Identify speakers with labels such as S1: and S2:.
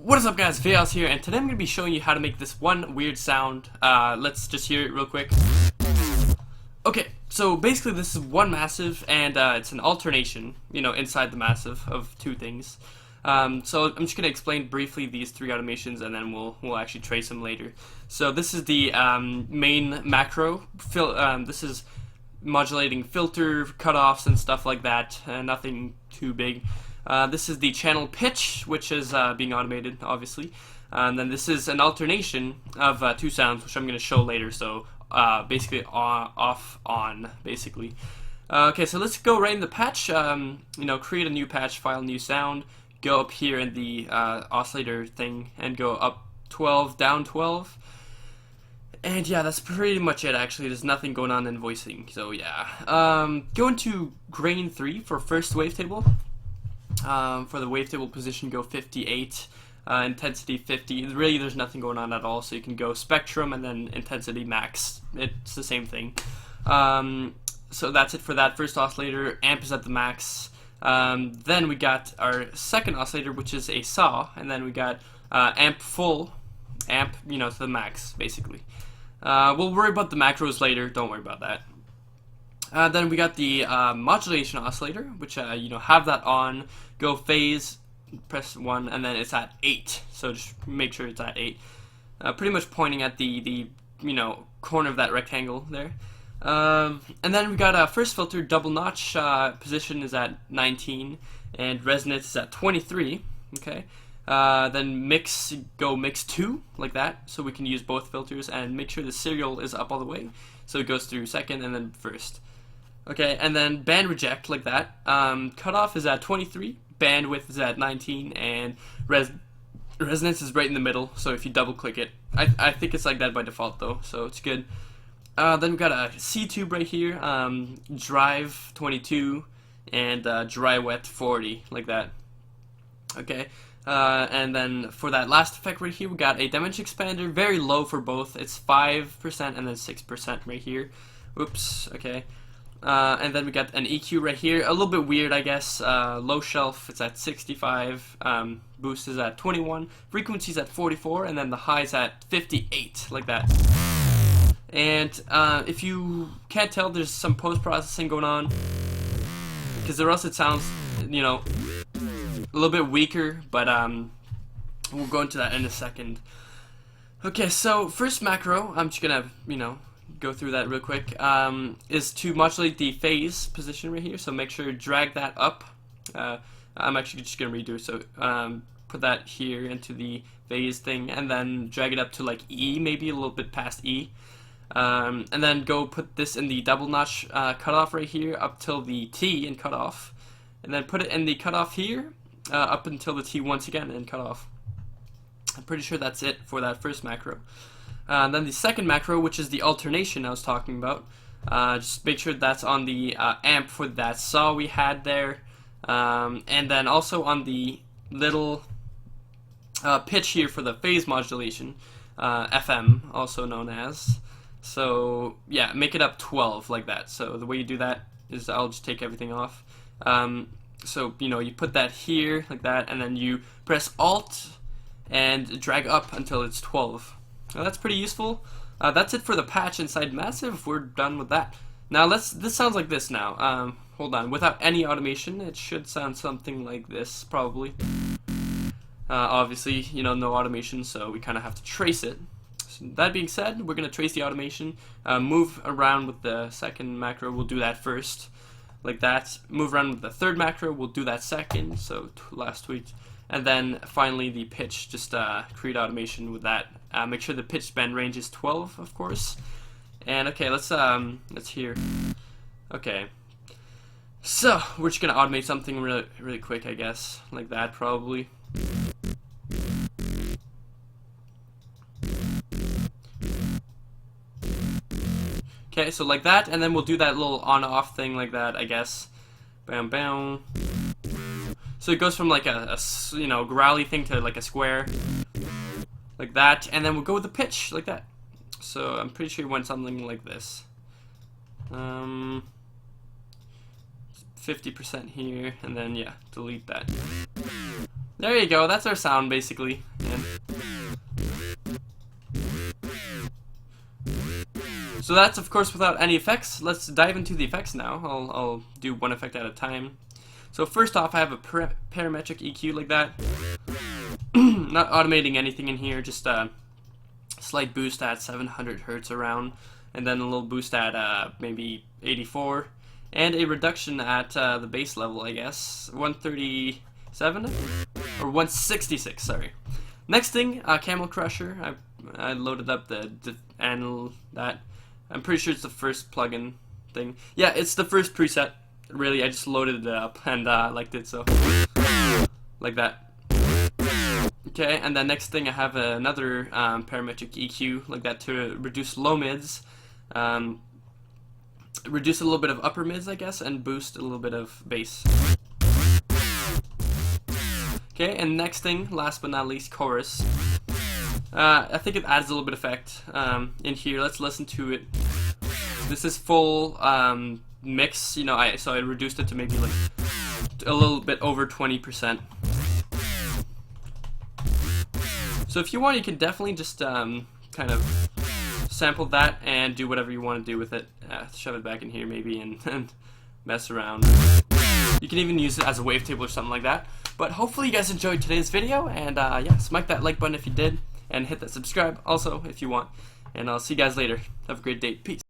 S1: What is up, guys? VayHoz here, and today I'm going to be showing you how to make this one weird sound. Let's just hear it real quick. Okay, so basically this is one massive, and it's an alternation, inside the massive of two things. So I'm just going to explain briefly these three automations, and then we'll actually trace them later. So this is the main macro. This is modulating filter cutoffs and stuff like that, nothing too big. This is the channel pitch, which is being automated, obviously. And then this is an alternation of two sounds, which I'm going to show later. So basically off, on, basically. Okay, so let's go right in the patch. Create a new patch file, new sound. Go up here in the oscillator thing and go up 12, down 12. And yeah, that's pretty much it, actually. There's nothing going on in voicing, so yeah. Go into grain 3 for first wavetable. For the wavetable position, go 58, intensity 50. Really, there's nothing going on at all, so you can go spectrum and then intensity max. It's the same thing. So that's it for that first oscillator. Amp is at the max. Then we got our second oscillator, which is a saw, and then we got amp full, amp, to the max, basically. We'll worry about the macros later. Don't worry about that. Then we got the modulation oscillator, which have that on. Go phase, press 1, and then it's at 8. So just make sure it's at 8. Pretty much pointing at the corner of that rectangle there. And then we got a first filter double notch. Position is at 19, and resonance is at 23. Okay. Then mix, go mix 2 like that, so we can use both filters, and make sure the serial is up all the way, so it goes through second and then first. Okay, and then band reject like that. Cutoff is at 23, bandwidth is at 19, and resonance is right in the middle. So if you double click it, I think it's like that by default though, so it's good. Then we've got a C tube right here, drive 22, and dry wet 40 like that. Okay. And then for that last effect right here, we got a dimension expander, very low for both. It's 5% and then 6% right here. Oops, okay. And then we got an EQ right here, a little bit weird, I guess. Low shelf, it's at 65, boost is at 21, frequency is at 44, and then the high is at 58, like that. And if you can't tell, there's some post-processing going on, because or else it sounds, a little bit weaker, but we'll go into that in a second. Okay, so first macro, I'm just gonna, go through that real quick, is to modulate the phase position right here. So make sure to drag that up. I'm actually just gonna redo it. So put that here into the phase thing, and then drag it up to like E, maybe a little bit past E. And then go put this in the double notch cutoff right here up till the T and cutoff, and then put it in the cutoff here. Up until the T once again and cut off. I'm pretty sure that's it for that first macro. Then the second macro, which is the alternation I was talking about, just make sure that's on the amp for that saw we had there, and then also on the little pitch here for the phase modulation, FM, also known as. So yeah, make it up 12 like that. So the way you do that is, I'll just take everything off. So, you put that here, like that, and then you press Alt and drag up until it's 12. Now, that's pretty useful. That's it for the patch inside Massive. We're done with that. Now, this sounds like this now. Hold on. Without any automation, it should sound something like this, probably. Obviously, no automation, so we kind of have to trace it. So that being said, we're going to trace the automation. Move around with the second macro. We'll do that first. Like that. Move around with the third macro, we'll do that second, so last tweet. And then finally the pitch, just create automation with that. Make sure the pitch band range is 12, of course. And okay, let's hear. Okay. So we're just gonna automate something really quick, I guess. Like that probably. Okay, so like that, and then we'll do that little on-off thing like that, I guess. Bam, bam. So it goes from like a growly thing to like a square. Like that, and then we'll go with the pitch, like that. So I'm pretty sure you want something like this. 50% here, and then yeah, delete that. There you go, that's our sound basically. And so that's of course without any effects. Let's dive into the effects now. I'll do one effect at a time. So first off, I have a parametric EQ like that. Not automating anything in here, just a slight boost at 700 hertz around, and then a little boost at maybe 84, and a reduction at the bass level, I guess, 137 or 166. Sorry. Next thing, Camel Crusher. I loaded up and that. I'm pretty sure it's the first plugin thing. Yeah, it's the first preset. Really, I just loaded it up and liked it, so like that. Okay, and then next thing I have another parametric EQ like that to reduce low mids, reduce a little bit of upper mids, I guess, and boost a little bit of bass. Okay, and next thing, last but not least, chorus. I think it adds a little bit of effect in here. Let's listen to it. This is full mix, you know, so I reduced it to maybe like a little bit over 20%. So if you want, you can definitely just kind of sample that and do whatever you want to do with it. Shove it back in here maybe and mess around. You can even use it as a wavetable or something like that. But hopefully you guys enjoyed today's video, and yeah, smack that like button if you did, and hit that subscribe also if you want. And I'll see you guys later. Have a great day. Peace.